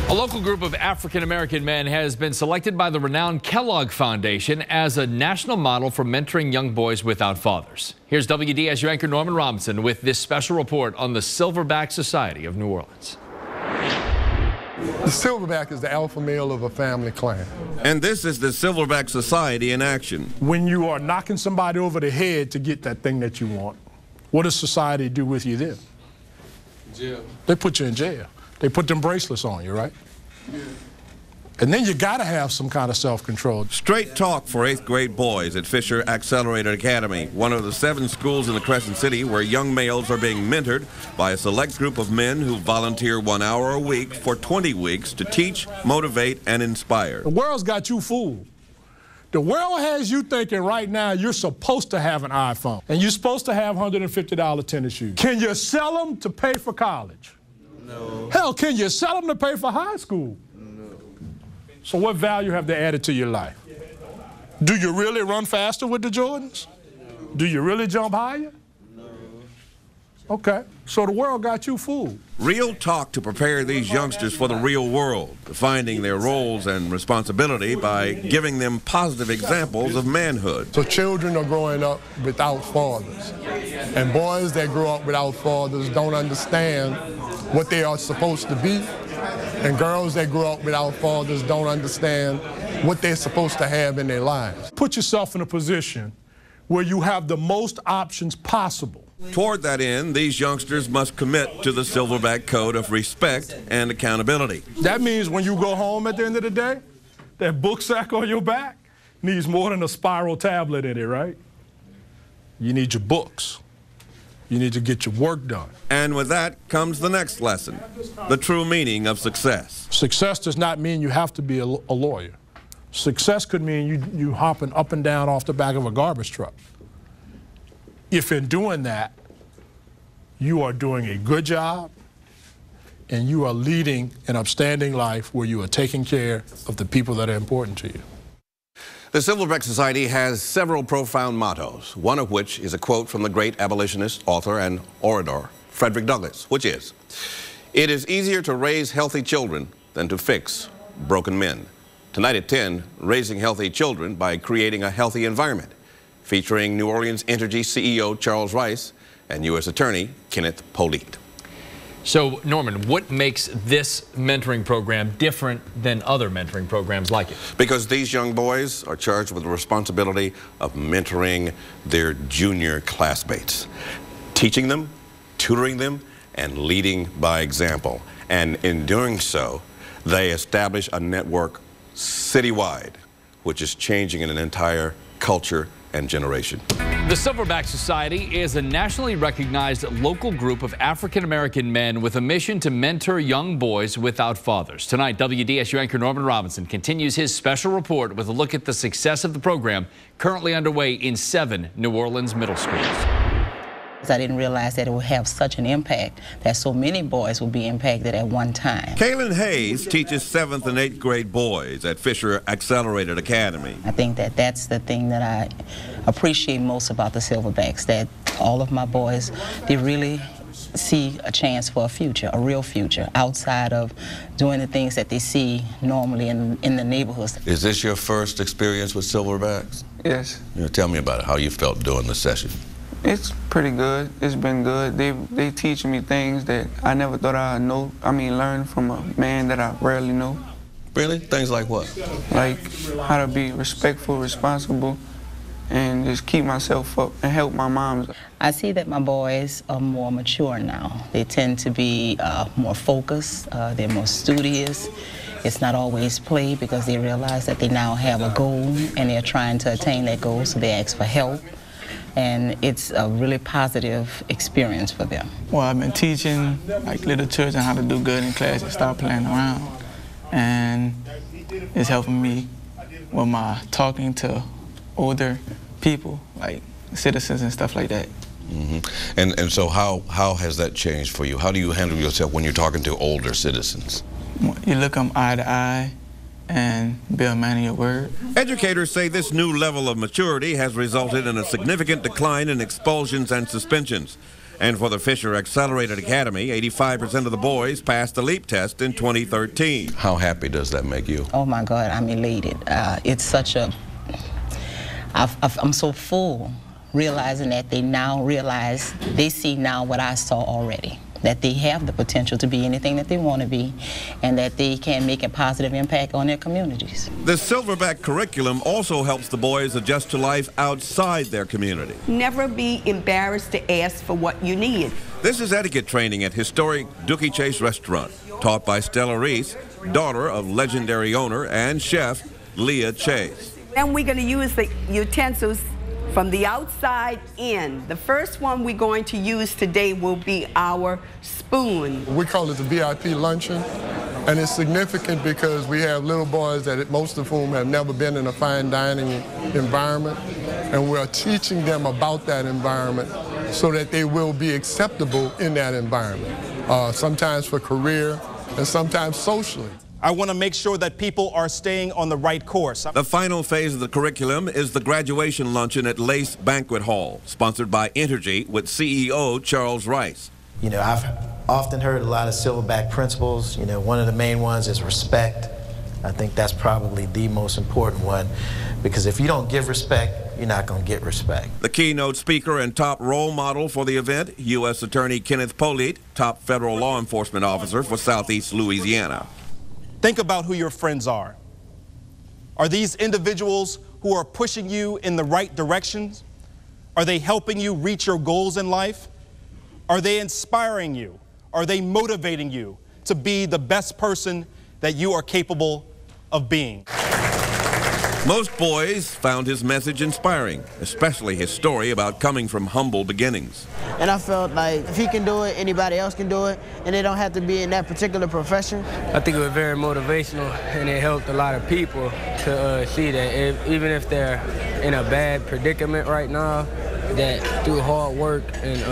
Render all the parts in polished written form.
A local group of African-American men has been selected by the renowned Kellogg Foundation as a national model for mentoring young boys without fathers. Here's WDSU anchor Norman Robinson with this special report on the Silverback Society of New Orleans. The Silverback is the alpha male of a family clan. And this is the Silverback Society in action. When you are knocking somebody over the head to get that thing that you want, what does society do with you then? Jail. They put you in jail. They put them bracelets on you, right? Yeah. And then you gotta have some kind of self-control. Straight talk for 8th grade boys at Fisher Accelerated Academy, one of the 7 schools in the Crescent City where young males are being mentored by a select group of men who volunteer 1 hour a week for 20 weeks to teach, motivate, and inspire. The world's got you fooled. The world has you thinking right now you're supposed to have an iPhone and you're supposed to have $150 tennis shoes. Can you sell them to pay for college? No. Hell, can you sell them to pay for high school? No. So what value have they added to your life? Do you really run faster with the Jordans? No. Do you really jump higher? No. Okay, so the world got you fooled. Real talk to prepare these youngsters for the real world, defining their roles and responsibility by giving them positive examples of manhood. So children are growing up without fathers. And boys that grow up without fathers don't understand what they are supposed to be. And girls that grow up without fathers don't understand what they're supposed to have in their lives. Put yourself in a position where you have the most options possible. Toward that end, these youngsters must commit to the Silverback Code of respect and accountability. That means when you go home at the end of the day, that book sack on your back needs more than a spiral tablet in it, right? You need your books. You need to get your work done. And with that comes the next lesson, the true meaning of success. Success does not mean you have to be a lawyer. Success could mean you hopping up and down off the back of a garbage truck. If in doing that, you are doing a good job and you are leading an upstanding life where you are taking care of the people that are important to you. The Silverback Society has several profound mottos, one of which is a quote from the great abolitionist, author, and orator, Frederick Douglass, which is, "It is easier to raise healthy children than to fix broken men." Tonight at 10, raising healthy children by creating a healthy environment, featuring New Orleans Energy CEO Charles Rice and U.S. Attorney Kenneth Polite. So, Norman, what makes this mentoring program different than other mentoring programs like it? Because these young boys are charged with the responsibility of mentoring their junior classmates, teaching them, tutoring them, and leading by example. And in doing so, they establish a network citywide, which is changing an entire culture and generation. The Silverback Society is a nationally recognized local group of African-American men with a mission to mentor young boys without fathers. Tonight, WDSU anchor Norman Robinson continues his special report with a look at the success of the program currently underway in 7 New Orleans middle schools. I didn't realize that it would have such an impact, that so many boys would be impacted at one time. Kaylin Hayes teaches 7th and 8th grade boys at Fisher Accelerated Academy. I think that that's the thing that I appreciate most about the Silverbacks, that all of my boys, they really see a chance for a future, a real future, outside of doing the things that they see normally in the neighborhoods. Is this your first experience with Silverbacks? Yes. Tell me about it, how you felt during the session. It's pretty good. It's been good. They teach me things that I never thought I'd know. Learn from a man that I rarely know. Really? Things like what? Like how to be respectful, responsible, and just keep myself up and help my moms. I see that my boys are more mature now. They tend to be more focused. They're more studious. It's not always play because they realize that they now have a goal and they're trying to attain that goal, so they ask for help. And it's a really positive experience for them. Well, I've been teaching like little children how to do good in class and stop playing around. And it's helping me with my talking to older people, like citizens and stuff like that. Mm-hmm. And so how has that changed for you? How do you handle yourself when you're talking to older citizens? You look them eye to eye and be a man of your word. Educators say this new level of maturity has resulted in a significant decline in expulsions and suspensions. And for the Fisher Accelerated Academy, 85% of the boys passed the LEAP test in 2013. How happy does that make you? Oh my God, I'm elated. It's such a, I'm so full realizing that they now realize, they see now what I saw already. That they have the potential to be anything that they want to be, and that they can make a positive impact on their communities. The Silverback curriculum also helps the boys adjust to life outside their community. Never be embarrassed to ask for what you need. This is etiquette training at historic Dookie Chase Restaurant, taught by Stella Reese, daughter of legendary owner and chef Leah Chase. And we're going to use the utensils from the outside in. The first one we're going to use today will be our spoon. We call it the VIP luncheon, and it's significant because we have little boys that most of whom have never been in a fine dining environment, and we're teaching them about that environment so that they will be acceptable in that environment, sometimes for career and sometimes socially. I want to make sure that people are staying on the right course. The final phase of the curriculum is the graduation luncheon at Lace Banquet Hall, sponsored by Entergy with CEO Charles Rice. You know, I've often heard a lot of Silverback principles. You know, one of the main ones is respect. I think that's probably the most important one, because if you don't give respect, you're not going to get respect. The keynote speaker and top role model for the event, U.S. Attorney Kenneth Polite, top federal law enforcement officer for Southeast Louisiana. Think about who your friends are. Are these individuals who are pushing you in the right directions? Are they helping you reach your goals in life? Are they inspiring you? Are they motivating you to be the best person that you are capable of being? Most boys found his message inspiring, especially his story about coming from humble beginnings. And I felt like if he can do it, anybody else can do it, and they don't have to be in that particular profession. I think it was very motivational, and it helped a lot of people to see that even if they're in a bad predicament right now, that through hard work and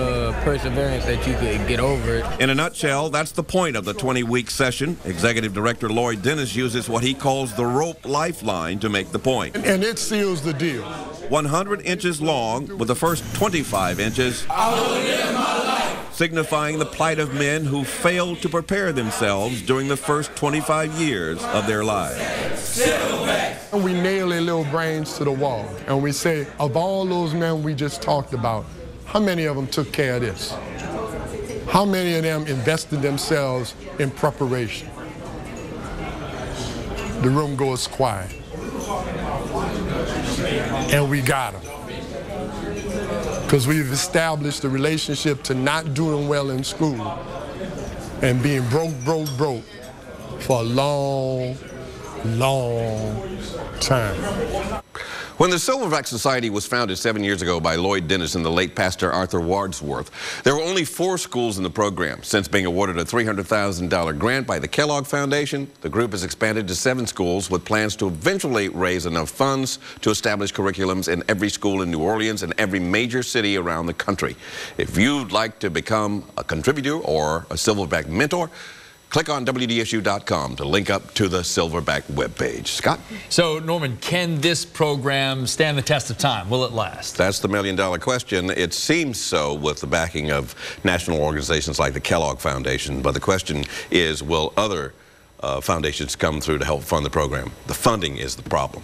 perseverance that you could get over it. In a nutshell, that's the point of the 20-week session. Executive Director Lloyd Dennis uses what he calls the rope lifeline to make the point. And it seals the deal. 100 inches long, with the first 25 inches signifying the plight of men who failed to prepare themselves during the first 25 years of their lives. And we nail their little brains to the wall, and we say, of all those men we just talked about, how many of them took care of this? How many of them invested themselves in preparation? The room goes quiet. And we got them. Because we've established a relationship to not doing well in school and being broke for a long time. When the Silverback Society was founded 7 years ago by Lloyd Dennis and the late Pastor Arthur Wadsworth, there were only 4 schools in the program. Since being awarded a $300,000 grant by the Kellogg Foundation, the group has expanded to 7 schools with plans to eventually raise enough funds to establish curriculums in every school in New Orleans and every major city around the country. If you'd like to become a contributor or a Silverback mentor, click on WDSU.com to link up to the Silverback webpage. Scott? So, Norman, can this program stand the test of time? Will it last? That's the million-dollar question. It seems so with the backing of national organizations like the Kellogg Foundation. But the question is, will other foundations come through to help fund the program? The funding is the problem.